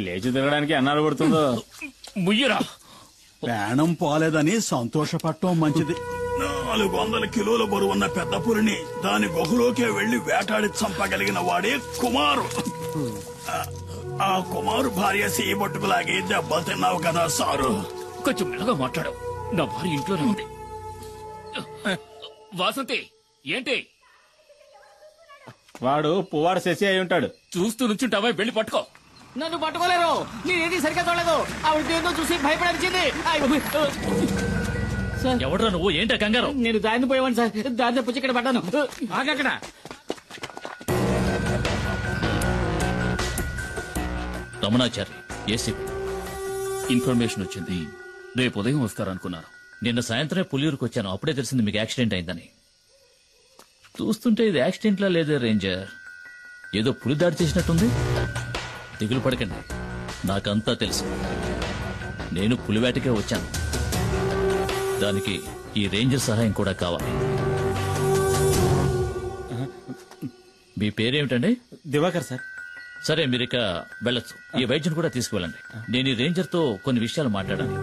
లేచి తిరగడానికి అన్నాడు పడుతుందో ముయ్యరా. ప్రాణం పోలేదని సంతోషపడటం మంచిది. 400 కిలోల బరువున్న పెద్ద పులిని దాని గుహలోకే వెళ్లి వేటాడి చంపగలిగిన వాడే కుమారు. ఆ కుమారు భార్య సీబొట్టుకులాగి దెబ్బలు తిన్నావు కదా సారు. కొంచెం మెల్లగా మాట్లాడు. నా భార్య ఇంట్లోనే ఉంది. వాసంతి ఏంటి? వాడు పువ్వాడు శశి అయి ఉంటాడు. చూస్తూ నుంచుంటావా? వెళ్ళి పట్టుకో. నన్ను పట్టుకోలేరు. నేనేది సరిగ్గా చూడలేదు. ఆవిడ ఏందో చూసి భయపడాల్సింది. ఎవడ్రా నువ్వు? ఏంటా కంగారు? నేను దారిని పోయేవాడిని సార్. దారిని పుచ్చి ఇక్కడ పడ్డాను. ఆగక్కడ. రమణాచారి ఏసీపీ. ఇన్ఫర్మేషన్ వచ్చింది. రేపు ఉదయం వస్తారనుకున్నారు. నిన్న సాయంత్రమే పులియూరుకు వచ్చాను. అప్పుడే తెలిసింది మీకు యాక్సిడెంట్ అయిందని. చూస్తుంటే ఇది యాక్సిడెంట్ లా లేదే రేంజర్. ఏదో పులి దాడి చేసినట్టుంది. దిగులు పడకండి, నాకంతా తెలుసు. నేను పులివేటకే వచ్చాను. దానికి ఈ రేంజర్ సహాయం కూడా కావాలి. మీ పేరేమిటండి? దివాకర్ సార్. సరే, మీరిక వెళ్ళొచ్చు. ఈ వైద్యుని కూడా తీసుకువెళ్ళండి. నేను ఈ రేంజర్ తో కొన్ని విషయాలు మాట్లాడాలి.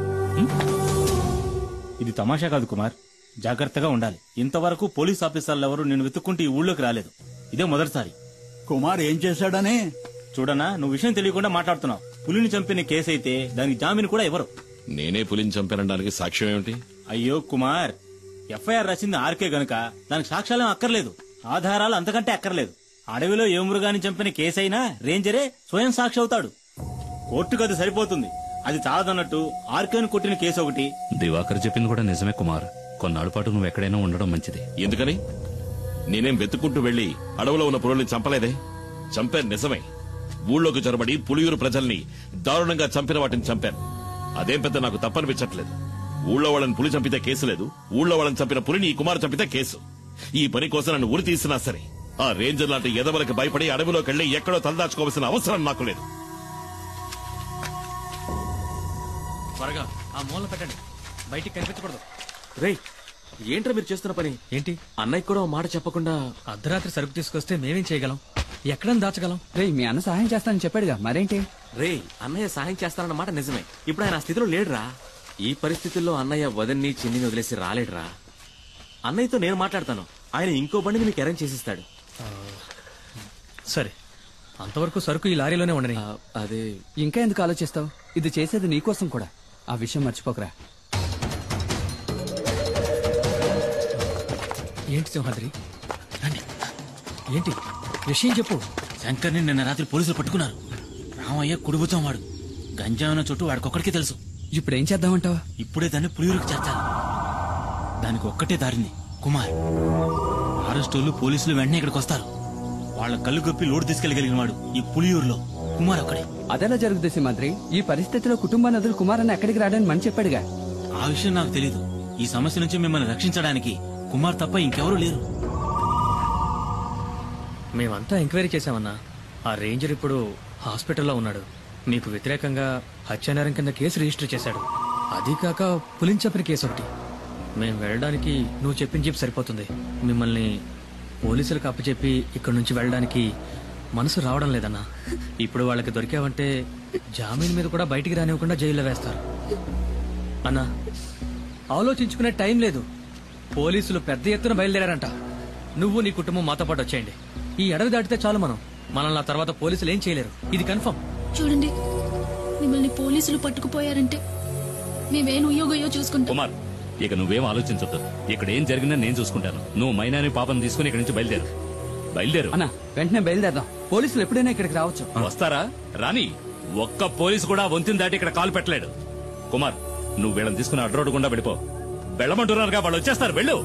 ఇది తమాషా కాదు కుమార్, జాగ్రత్తగా ఉండాలి. ఇంతవరకు పోలీస్ ఆఫీసర్లు ఎవరు నేను వెతుక్కుంటూ ఈ ఊళ్ళోకి రాలేదు. ఇదే మొదటిసారి. కుమార్ ఏం చేశాడని? చూడనా, నువ్వు విషయం తెలియకుండా మాట్లాడుతున్నావు. పులిని చంపిన కేసు అయితే దానికి జామీన్ కూడా ఎవరు? నేనే పులిని చంపానడానికి సాక్ష్యం ఏమిటి? అయ్యో కుమార్, ఎఫ్ఐఆర్ రాసింది ఆర్కే గనుక దానికి సాక్ష్యాలేం అక్కర్లేదు, ఆధారాలు అంతకంటే అక్కర్లేదు. అడవిలో ఏ మృగాన్ని చంపిన కేసైనా రేంజరే స్వయం సాక్షి అవుతాడు. కోర్టుకు అది సరిపోతుంది. అది చాలదన్నట్టు ఆర్కేను కొట్టిన కేసు ఒకటి. దివాకర్ చెప్పింది కూడా నిజమే కుమార్. కొన్నాళ్ళ పాటు నువ్వు ఎక్కడైనా ఉండడం మంచిది. ఎందుకని? నేనేం వెతుక్కుంటూ వెళ్లి అడవిలో ఉన్న పులుల్ని చంపలేదే. చంపాను నిజమే. ఊళ్ళోకి చొరబడి పులియూరు ప్రజల్ని దారుణంగా చంపిన వాటిని చంపాను. అదేం పెద్ద నాకు తప్పనిపించట్లేదు. ఊళ్ళో వాళ్ళని పులి చంపితే కేసు లేదు, ఊళ్ళో వాళ్ళని చంపిన పులిని ఈ కుమార్ చంపితే కేసు. ఈ పని కోసం నన్ను ఉరి తీసినా సరే ఆ రేంజర్ లాంటి ఎదవలకు భయపడి అడవిలోకి వెళ్లి ఎక్కడో తలదాచుకోవాల్సిన అవసరం నాకు లేదు. త్వరగా ఆ మూల పెట్టండి, బయటికి కనిపించకూడదు. రేయ్, ఏంట్రా మీరు చేస్తున్న పని? ఏంటి? అన్నయ్య కూడా మాట చెప్పకుండా అర్ధరాత్రి సరుకు తీసుకొస్తే మేమేం చేయగలం? ఎక్కడని దాచగలం? రే, మీ అన్న సహాయం చేస్తానని చెప్పాడుగా, మరేంటి? రేయ్, అన్నయ్య సహాయం చేస్తానన్న మాట నిజమే. ఇప్పుడు ఆయన ఆ స్థితిలో లేడురా. ఈ పరిస్థితుల్లో అన్నయ్య వదన్ని చిన్నిని వదిలేసి రాలేడురా. అన్నయ్యతో నేను మాట్లాడతాను. ఆయన ఇంకో బండిని మీకు అరేంజ్ చేసిస్తాడు. సరే, అంతవరకు సరుకు ఈ లారీలోనే ఉండని. అదే ఇంకా ఎందుకు ఆలోచిస్తావు? ఇది చేసేది నీకోసం కూడా. ఆ విషయం మర్చిపోకరా. ఏంటి సింహాద్రి? రండి. ఏంటి విషయం చెప్పు. శంకర్ని నిన్న రాత్రి పోలీసులు పట్టుకున్నారు. రామయ్య కుడిబుచ్చం వాడు. గంజాయిన చుట్టూ వాడికొక్కడికే తెలుసు. ఇప్పుడు ఏం చేద్దామంటావా? ఇప్పుడే దాన్ని పులియూరుకు చేర్చాలి. దానికి ఒక్కటే దారింది కుమార్. అరెస్టోళ్ళు పోలీసులు వెంటనే ఇక్కడికి వస్తారు. వాళ్ళ కళ్ళు గొప్పి లోడు తీసుకెళ్లగలిగిన వాడు ఈ పులియూరులో కుమార్ ఒక్కడే. అదెలా జరుగుతుంది సింహాద్రి? ఈ పరిస్థితిలో కుటుంబాన్ని వదిలి కుమార్ అన్న ఎక్కడికి రాడని మని చెప్పాడుగా. ఆ విషయం నాకు తెలీదు. ఈ సమస్య నుంచి మిమ్మల్ని రక్షించడానికి కుమార్ తప్ప ఇంకెవరూ లేరు. మేమంతా ఎంక్వైరీ చేశామన్నా. ఆ రేంజర్ ఇప్పుడు హాస్పిటల్లో ఉన్నాడు. మీకు వ్యతిరేకంగా హత్యానేరం కింద కేసు రిజిస్టర్ చేశాడు. అది కాక పులిని చంపిన కేసు ఒకటి. మేం వెళ్ళడానికి నువ్వు చెప్పిన జీప్ సరిపోతుంది. మిమ్మల్ని పోలీసులకు అప్పచెప్పి ఇక్కడి నుంచి వెళ్ళడానికి మనసు రావడం లేదన్నా. ఇప్పుడు వాళ్ళకి దొరికావంటే జామీన్ మీద కూడా బయటికి రానివ్వకుండా జైల్లో వేస్తారు. అన్నా, ఆలోచించుకునే టైం లేదు. పోలీసులు పెద్ద ఎత్తున బయలుదేరారంట. నువ్వు నీ కుటుంబం మాతో పాటు వచ్చేయండి. ఈ అడవి దాటితే చాలు మనల్ని ఆ తర్వాత పోలీసులు ఏం చేయలేరు. ఇది కన్ఫర్మ్. చూడండి, మిమ్మల్ని పోలీసులు పట్టుకుపోయారంటే మేమేం ఉయ్యోగయ్యో చూసుకుంటాం. కుమార్, ఇక నువ్వేం ఆలోచించొద్దు. ఇక్కడ ఏం జరిగిందని నేను చూసుకుంటాను. నువ్వు మైనాని పాపం తీసుకుని ఇక్కడి నుంచి బయలుదేరు. అన్న, వెంటనే బయలుదేరదాం. పోలీసులు ఎప్పుడైనా ఇక్కడికి రావచ్చు. వస్తారా? రాని. ఒక్క పోలీసు కూడా వంతిని దాటి ఇక్కడ కాలు పెట్టలేడు. కుమార్, నువ్వు వీళ్ళని తీసుకుని అడ్రోడ్ గుండా వెళ్ళిపో. వెళ్ళమంటున్నారుగా, వాళ్ళు వచ్చేస్తారు. వెళ్ళు.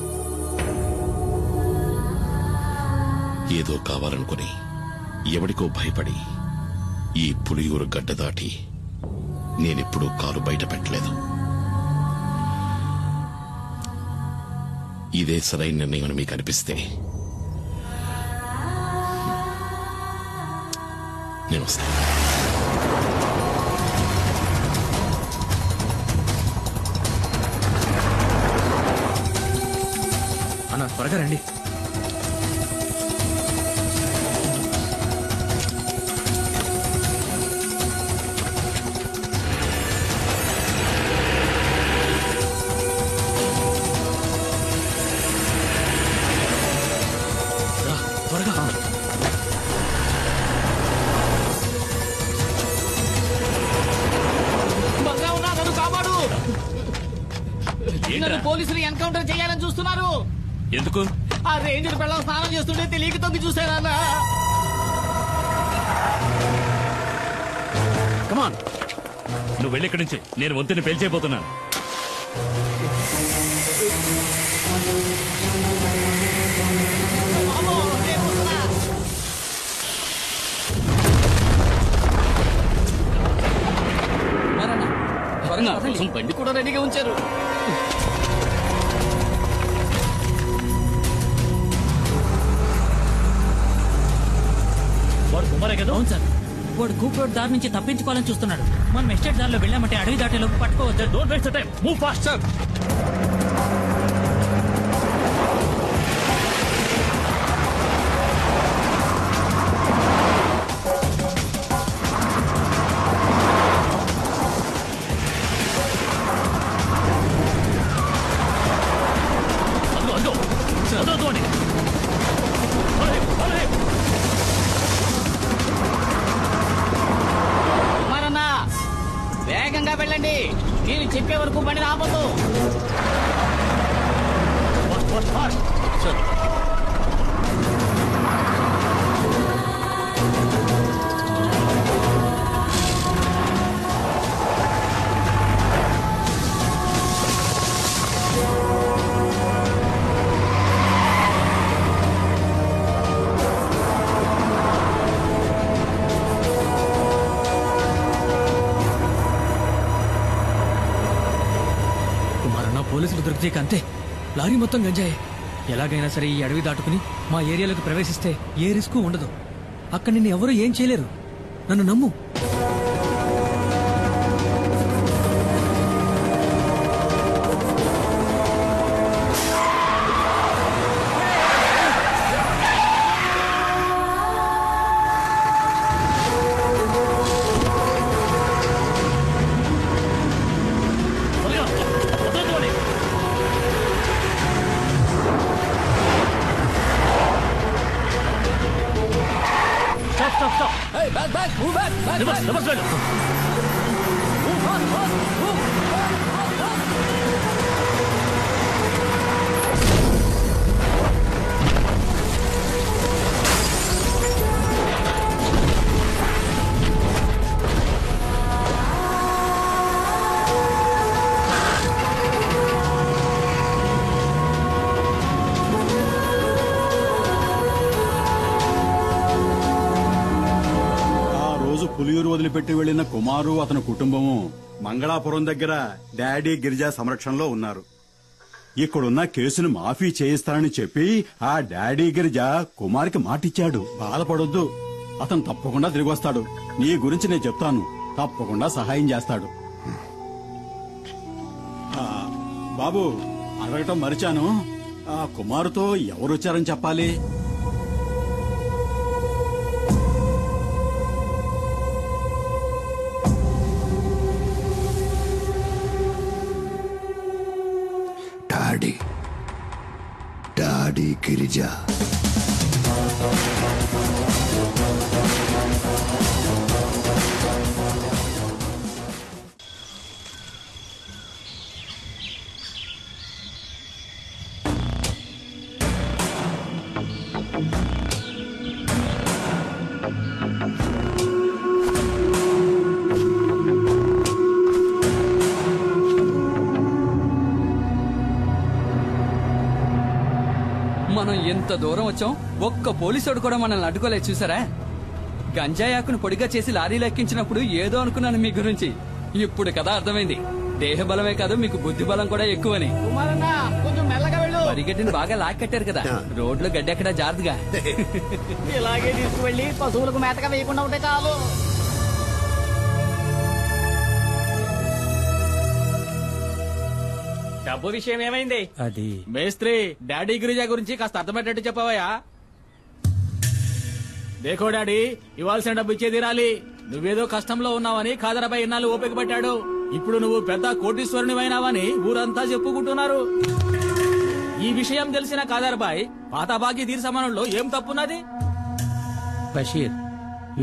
ఏదో కావాలనుకుని ఎవడికో భయపడి ఈ పులియూరు గడ్డ దాటి నేనెప్పుడూ కాలు బయట పెట్టలేదు. ఇదే సరైన నిర్ణయం మీకు అనిపిస్తే నేను వస్తాను. అన్నా, త్వరగా రండి. నన్ను పోలీసులు ఎన్కౌంటర్ చేయాలని చూస్తున్నారు. ఎందుకు? ఆ రేంజర్ పిల్లలు స్నానం చేస్తుంటే తెలియక తొంగి చూసానన్నా. కమాన్, నువ్వు వెళ్ళి ఇక్కడి నుంచి. నేను వంతుని పేల్చేయబోతున్నాను. బండి కూడా రెడీగా ఉంచారు. వాడు కుమారే కదా? అవును సార్. వాడు కూపరోడ్ దారి నుంచి తప్పించుకోవాలని చూస్తున్నాడు. మనం ఎస్టేట్ దారిలో వెళ్ళామంటే అడవి దాటేలోపు పట్టుకోవచ్చు. Don't waste time, move fast sir. వేగంగా వెళ్ళండి. నేను చెప్పే వరకు బండి ఆపొద్దు. పోలీసులు దొరికితే అంతే. లారీ మొత్తం గంజాయే. ఎలాగైనా సరే ఈ అడవి దాటుకుని మా ఏరియాలోకి ప్రవేశిస్తే ఏ రిస్క్ ఉండదు. అక్కడ నిన్ను ఎవరూ ఏం చేయలేరు. నన్ను నమ్ము. పులియూరు వదిలిపెట్టి వెళ్లిన కుమారు అతని కుటుంబము మంగళాపురం దగ్గర డాడీ గిరిజా సంరక్షణలో ఉన్నారు. ఇక్కడున్న కేసును మాఫీ చేయిస్తానని చెప్పి ఆ డాడీ గిరిజా కుమార్కి మాటిచ్చాడు. బాధపడొద్దు, అతను తప్పకుండా తిరిగి వస్తాడు. నీ గురించి నేను చెప్తాను, తప్పకుండా సహాయం చేస్తాడు. బాబు, అడగటం మరిచాను, ఆ కుమారుతో ఎవరొచ్చారని చెప్పాలి? డాడీ గిరిజా. మనం ఎంత దూరం వచ్చాం, ఒక్క పోలీసుడు కూడా మనల్ని అడ్డుకోలేదు. చూసారా? గంజాయాకును పొడిగా చేసి లారీలో ఎక్కించినప్పుడు ఏదో అనుకున్నాను మీ గురించి. ఇప్పుడు కదా అర్థమైంది. దేహ బలమే కాదు, మీకు బుద్ధి బలం కూడా ఎక్కువని. పరిగెట్టిని బాగా లాక్కట్టారు కదా, రోడ్లో గడ్డెక్కడా జారుదుగా. ఇలాగే తీసుకువెళ్ళి పశువులకు మేతగా వేయకుండా ఉంటే చాలు. డబ్బు విషయం ఏమైంది? అది మేస్త్రి, డాడీ గిరిజా గురించి కాస్త అర్థమయ్యేటట్టు చెప్పవయ్యా. దేఖో డాడీ, ఇవ్వాల్సిన డబ్బు ఇచ్చే తీరాలి. నువ్వేదో కష్టంలో ఉన్నావని ఖాదరాబాయ్ ఇన్నాళ్ళు ఓపిక పట్టాడు. ఇప్పుడు నువ్వు పెద్ద కోటీశ్వరునివైనావని ఊరంతా చెప్పుకుంటున్నారు. ఈ విషయం తెలిసిన ఖాదరాబాయ్ పాత బాకీ తీర్చమనంలో ఏం తప్పున్నది? బషీర్,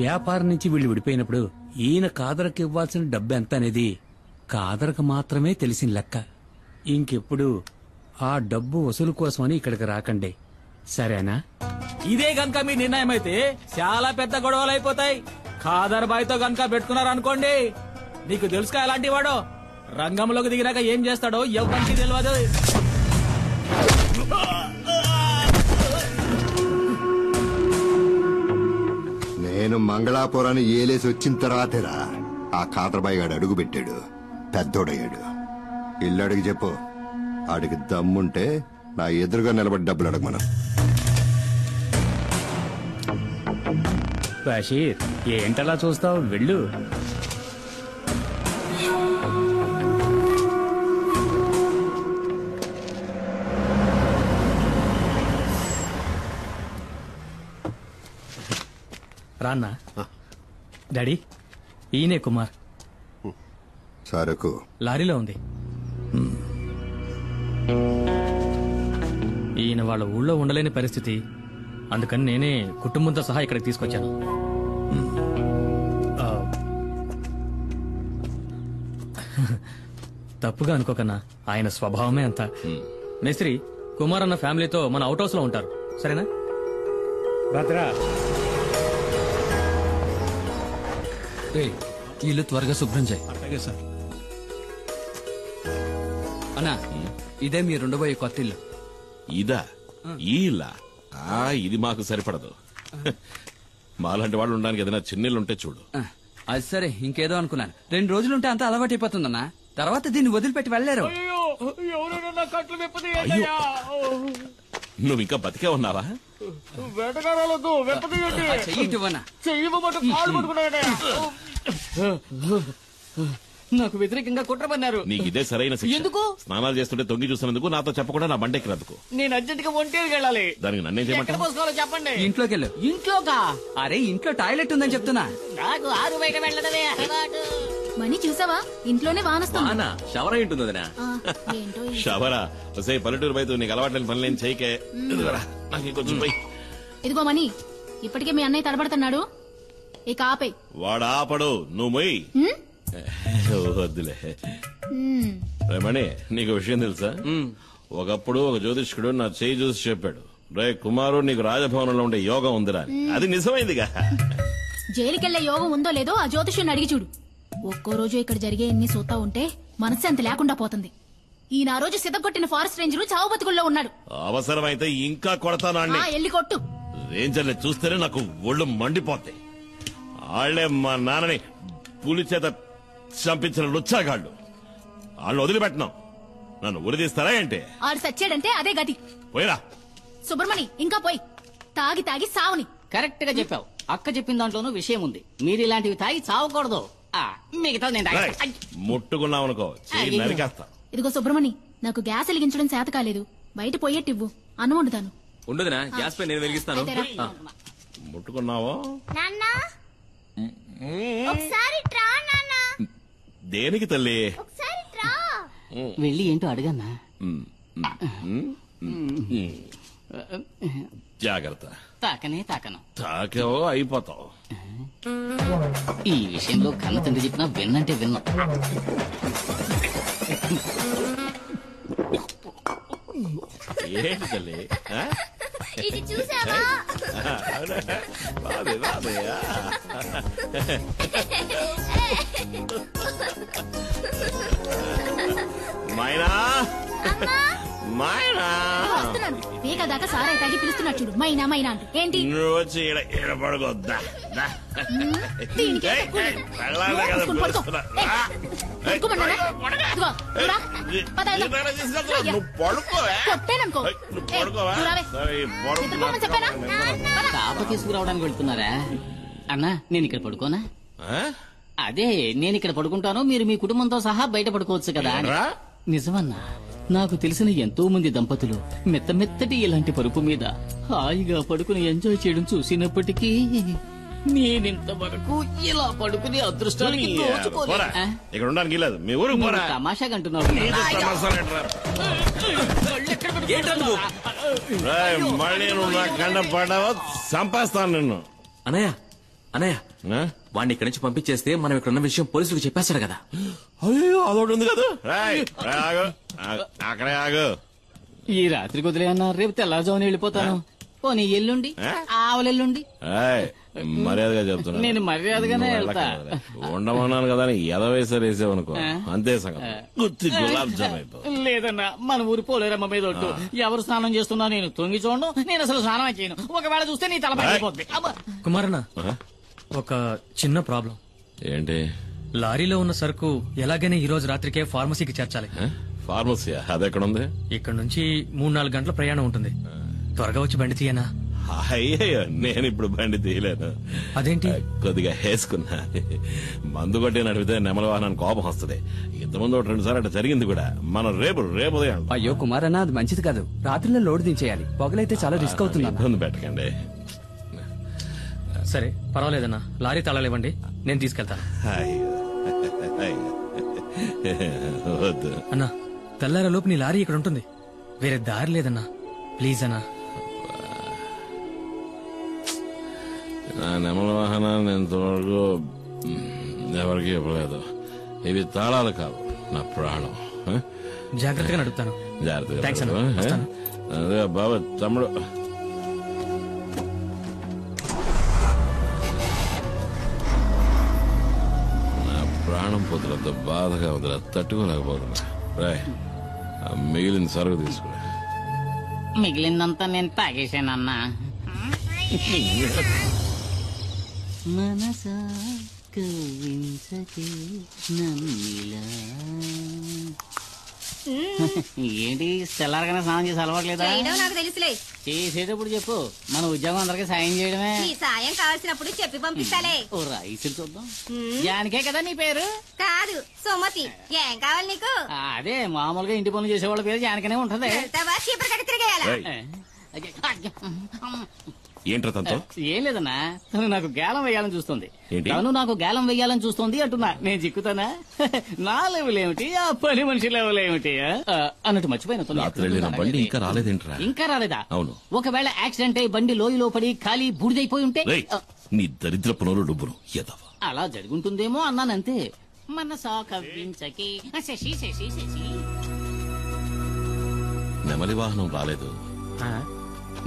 వ్యాపారం నుంచి వీళ్ళు విడిపోయినప్పుడు ఈయన కాదరకు ఇవ్వాల్సిన డబ్బు ఎంత అనేది కాదరకు మాత్రమే తెలిసిన లెక్క. ఇంకెప్పుడు ఆ డబ్బు వసూలు కోసమని ఇక్కడికి రాకండి, సరేనా? ఇదే గనక మీ నిర్ణయం అయితే చాలా పెద్ద గొడవలు అయిపోతాయి. ఖాదర్ బాయ్ తో గనక పెట్టుకున్నారనుకోండి, నీకు తెలుసుగా ఎలాంటి వాడో. రంగంలోకి దిగినాక ఏం చేస్తాడో ఎవరికి తెలియదు. నేను మంగళాపురాన్ని ఏలేసి వచ్చిన తర్వాతేరా ఆ ఖాదర్బాయి గాడు అడుగు పెట్టాడు, పెద్దోడయ్యాడు. ఇల్లు అడిగి చెప్పు, ఆడికి దమ్ముంటే నా ఎదురుగా నిలబడి డబ్బులు అడగమను. బషీర్, ఏంటలా చూస్తావు, వెళ్ళు. రాన్నా. డాడీ, ఈయనే కుమార్. సరుకు లారీలో ఉంది. ఈయన వాళ్ళ ఊళ్ళో ఉండలేని పరిస్థితి, అందుకని నేనే కుటుంబంతో సహా ఇక్కడికి తీసుకొచ్చాను. తప్పుగా అనుకోకన్నా, ఆయన స్వభావమే అంత. మేస్త్రి, కుమార్ అన్న ఫ్యామిలీతో మన అవుట్ హౌస్ లో ఉంటారు, సరేనా? భద్రా, ఇల్లు త్వరగా శుభ్రం చేయి. అలాగే సార్. అన్నా, ఇదే మీరు ఉండబోయే కొత్త ఇల్లు. ఇదా? ఈ ఇల్లా? ఇది మాకు సరిపడదు. మాలాంటి వాళ్ళు ఉండడానికి ఏదైనా చిన్నిల్లు ఉంటే చూడు. అది సరే, ఇంకేదో అనుకున్నాను. 2 రోజులుంటే అంతా అలవాటు అయిపోతుందన్నా. తర్వాత దీన్ని వదిలిపెట్టి వెళ్ళలేరు. నువ్వు ఇంకా బతికే ఉన్నావా? నాకు వ్యతిరేకంగా కుట్ర పన్నారు. నీకు ఇదే సరైన శిక్ష. ఎందుకు? స్నానాలు చేస్తుంటే తొంగి చూసినందుకు, నాతో చెప్పకుండా నా బండెక్కినందుకు. నేను అర్జెంట్ గా ఒంటేరుకి వెళ్ళాలి. దానికి నన్నేం ఎక్కడ చేయమంటావు? పోసుకోవాలో చెప్పండి. ఇంట్లోకి వెళ్ళు. ఇంట్లోకా? అరే, ఇంట్లో టాయిలెట్ ఉందని చెప్తున్నా. నాకు ఆరు బయట వెళ్ళడమే అలవాటు. మనీ చూసావా, ఇంట్లోనే వానొస్తుంది. షవర్ ఏంటుంది వదినా? ఏంటో షవరా? వసే పల్లెటూరు బయట నీకు అలవాట్లేని పనులేం చేయకే. నాకు ఇంకొంచెం పోయి. ఇదిగో మనీ, ఇప్పటికే మీ అన్నయ్య తడబడుతున్నాడు, ఇక ఆపే. వాడు ఆపడు, నువ్వు మొయ్యి. వద్దులే. మణి, నీకు విషయం తెలుసా? ఒకప్పుడు ఒక జ్యోతిష్కుడు నా చేయి చూసి చెప్పాడు, రే కుమారు, నీకు రాజభవనంలో ఉండే యోగం ఉందిరా. అది నిజమైందిగా. జైలుకెళ్లే యోగం ఉందో లేదో ఆ జ్యోతిష్యుని అడిగి చూడు. ఒక్కో రోజు ఇక్కడ జరిగే ఎన్ని చూస్తా ఉంటే మనశ్శాంతి లేకుండా పోతుంది. ఈయన ఆ రోజు సిద్ధగొట్టిన ఫారెస్ట్ రేంజర్ చావు బతుకుల్లో ఉన్నాడు. అవసరమైతే ఇంకా కొడతాను. ఎల్లి కొట్టు. రేంజర్ని చూస్తేనే నాకు ఒళ్ళు మండిపోతాయి. వాళ్లే మా నాన్నని పులి చేత చంపించిన లుచ్చాగాళ్ళు. వాళ్ళు వదిలిపెట్టినాం, నన్ను ఉరిదీస్తారా ఏంటి? ఆడు సచ్చాడంటే అదే గతి. పోయిరా సుబ్రమణి, ఇంకా పోయి. తాగి తాగి సావుని. కరెక్ట్ గా చెప్పావు. అక్క చెప్పిన దాంట్లోనూ విషయం ఉంది. మీరు ఇలాంటివి తాగి చావకూడదు. మిగతా నేను ముట్టుకున్నావనుకో చెయ్యి నరికేస్తా. ఇదిగో సుబ్రమణి, నాకు గ్యాస్ వెలిగించడం చేత కాలేదు, బయట పోయేట్టివ్వు, అన్నం వండుతాను. ఉండదునా, గ్యాస్ పై నేను వెలిగిస్తాను. ముట్టుకున్నావో? ఒకసారి దేనికి తల్లి? వెళ్ళి ఏంటో అడగన్నా. జాగ్రత్త. తాకనే తాకను. తాకేవో అయిపోతావు. ఈ విషయంలో కన్న తండ్రి చెప్పినా విన్నంటే విన్నా. ఏంటి తల్లి? ఇది చూసావా? మైనా, మైనా, వేక దాకా సారాయి తాగి పిలుస్తున్నాడు చూడు, మైనా మైనా అంటూ. ఏంటి నువ్వు వచ్చి ఈడ పడుకోద్దా? తాప తీసుకురావడానికి వెళ్తున్నారా? అన్నా, నేను ఇక్కడ పడుకోనా? అదే, నేను ఇక్కడ పడుకుంటాను, మీరు మీ కుటుంబంతో సహా బయట పడుకోవచ్చు కదా. నిజమన్నా, నాకు తెలిసిన ఎంతో మంది దంపతులు మెత్త మెత్తటి ఇలాంటి పరుపు మీద హాయిగా పడుకుని ఎంజాయ్ చేయడం చూసినప్పటికీ నేనింతవరకు ఇలా పడుకునే అదృష్టానికి నోచుకోలే. ఇక్కడ ఉండడానికి లేదు. మీ ఊరు తమాషాగా అంటున్నావు. మళ్ళీ నువ్వు నా కండ పడ్డావో చంపేస్తాను నిన్ను. అన్నయ్య, అన్నయ్య వాడిని ఇక్కడి నుంచి పంపించేస్తే మనం ఇక్కడ ఉన్న విషయం పోలీసులకు చెప్పేస్తాడు కదా. అయ్యో అదొకటి ఉంది కదా. అక్కడే ఆగు. ఈ రాత్రికి వదిలేయన్నా, రేపు తెల్లారుజామున వెళ్ళిపోతాను. పోనీ ఎల్లుండి, ఆవలెల్లుండి. మర్యాదగా చెప్తున్నా, నేను మర్యాదగానే వెళ్తా. ఉండమన్నాను కదా అని ఎదవేసారు వేసావనుకో, అంతే సంగతి. గుత్తి గులాబ్ జామ్ అయిపో. లేదన్నా, మన ఊరి పోలేరమ్మ మీద ఒట్టు. ఎవరు స్నానం చేస్తున్నా నేను తొంగి చూడను, నేను అసలు స్నానం చేయను. ఒకవేళ చూస్తే నీ తల పగిలిపోద్ది. కుమారన్న, ఒక చిన్న ప్రాబ్లం. ఏంటి? లారీలో ఉన్న సరుకు ఎలాగైనా ఈ రోజు రాత్రికే ఫార్మసీకి చేర్చాలి. ఫార్మసీ అదెక్కడుంది? ఇక్కడ నుంచి 3-4 గంటల ప్రయాణం ఉంటుంది. త్వరగా వచ్చి బండి తీయనా? అయ్యో, నేను ఇప్పుడు బండి తీయలేను. అదేంటి? కొద్దిగా వేసుకున్నా. మందు కొట్టి నడిపితే నెమల వాహనానికి కోపం వస్తుంది. ఇంతకుముందు 2 సార్లు అట్లా జరిగింది కూడా. మనం రేపు ఉదయం. అయ్యో కుమారన్న, అది మంచిది కాదు. రాత్రిలో లోడ్ దించేయాలి. పొగలైతే చాలా రిస్క్ అవుతుంది. ఇబ్బంది పెట్టకండి. సరే పర్వాలేదన్నా, లారీ తాళాలు ఇవ్వండి, నేను తీసుకెళ్తాను. వద్దు అన్నా, తెల్లారలోపు నీ లారీ ఇక్కడ ఉంటుంది. వేరే దారి లేదన్నా, ప్లీజ్ అన్నా. నా నెమల వాహనాన్ని ఇంతవరకు ఎవరికి ఇవ్వలేదు. ఇవి తాళాలు కావు, నా ప్రాణం. జాగ్రత్తగా నడుపుతాను. థాంక్స్ అన్నా, జాగ్రత్తగా. వస్తాను. అదే బాబా తమ్ముడు. నా ప్రాణం పొద్దులతో బాధగా వదిలే తట్టుకోలేకపోతున్నా. రాయ్, మిగిలిన సరుకు తీసుకురా. మిగిలిందంతా నేను తాగేశానన్నా. మనసా కవించకే నన్నిలా. ఏంటి తెల్లారగానే స్నానం చేసి అలవాట్లేదా? నాకు తెలుసులే. చేసేటప్పుడు చెప్పు, మన ఉద్యోగం అందరికి సాయం చేయడమే. నీ సాయం కావాల్సినప్పుడు చెప్పి పంపిస్తాలే. ఓ రైసులు చూద్దాం. జానికే కదా నీ పేరు? కాదు, సుమతి. ఏం కావాలి నీకు? అదే మామూలుగా ఇంటి పనులు చేసేవాళ్ళ పేరు జానికనే ఉంటది. ఏంట్రా తనతో? ఏం లేదన్నా, తను నాకు గేలం వేయాలని చూస్తుంది. ఏంటి? తను నాకు గేలం వేయాలని చూస్తుంది అంటున్నా. నేను చిక్కుతానా? నా లెవెల్ ఏమిటి, ఆ పని మనిషి లెవెల్ ఏమిటి అన్నట్టు మర్చిపోయిన. రాత్రి వెళ్ళిన బండి ఇంకా రాలేదేంట్రా? ఇంకా రాలేదా? అవును. ఒకవేళ యాక్సిడెంట్ అయి బండి లోయలో పడి ఖాళీ బూడిదైపోయి ఉంటే? నీ దరిద్ర పనులు డబ్బులు ఎదవా. అలా జరుగుంటుందేమో అన్నానంతే. మనసా కవ్వించకి శశి శశి శశి. నెమలి వాహనం రాలేదు,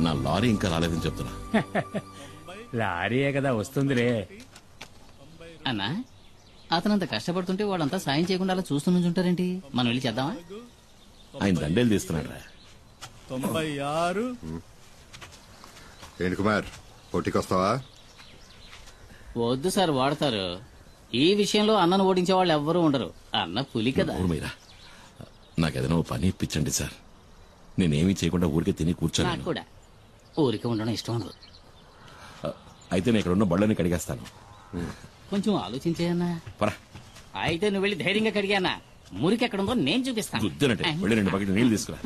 నా లారీ ఇంకా రాలేదని చెప్తున్నా. లారీయే కదా వస్తుందిరే. అన్నా, అతనంత కష్టపడుతుంటే వాళ్ళంతా సాయం చేయకుండా అలా చూస్తూ నుంచుంటారేంటి? మనం వెళ్ళి చేద్దామా? ఆయన దండేలు తీస్తున్నాడు రా. 96. ఏంటి కుమార్, పోటీకొస్తావా? వద్దు సార్, వాడతారు. ఈ విషయంలో అన్నను ఓడించే వాళ్ళు ఎవ్వరూ ఉండరు. అన్న పులి కదా. నాకేదైనా పని ఇప్పించండి సార్. నేనేమీ చేయకుండా ఊరికే తిని కూర్చోను. నాకు కూడా ఊరికే ఉండడం ఇష్టం ఉండదు. అయితే నేను ఇక్కడ ఉన్న బళ్ళని కడిగేస్తాను. కొంచెం ఆలోచించేయన్నా. అయితే నువ్వు వెళ్ళి ధైర్యంగా కడిగానా? మురికి ఎక్కడుందో నేను చూపిస్తాను. గుద్దినట్టే వెళ్ళి 2 బకెట్లు నీళ్లు తీసుకురా.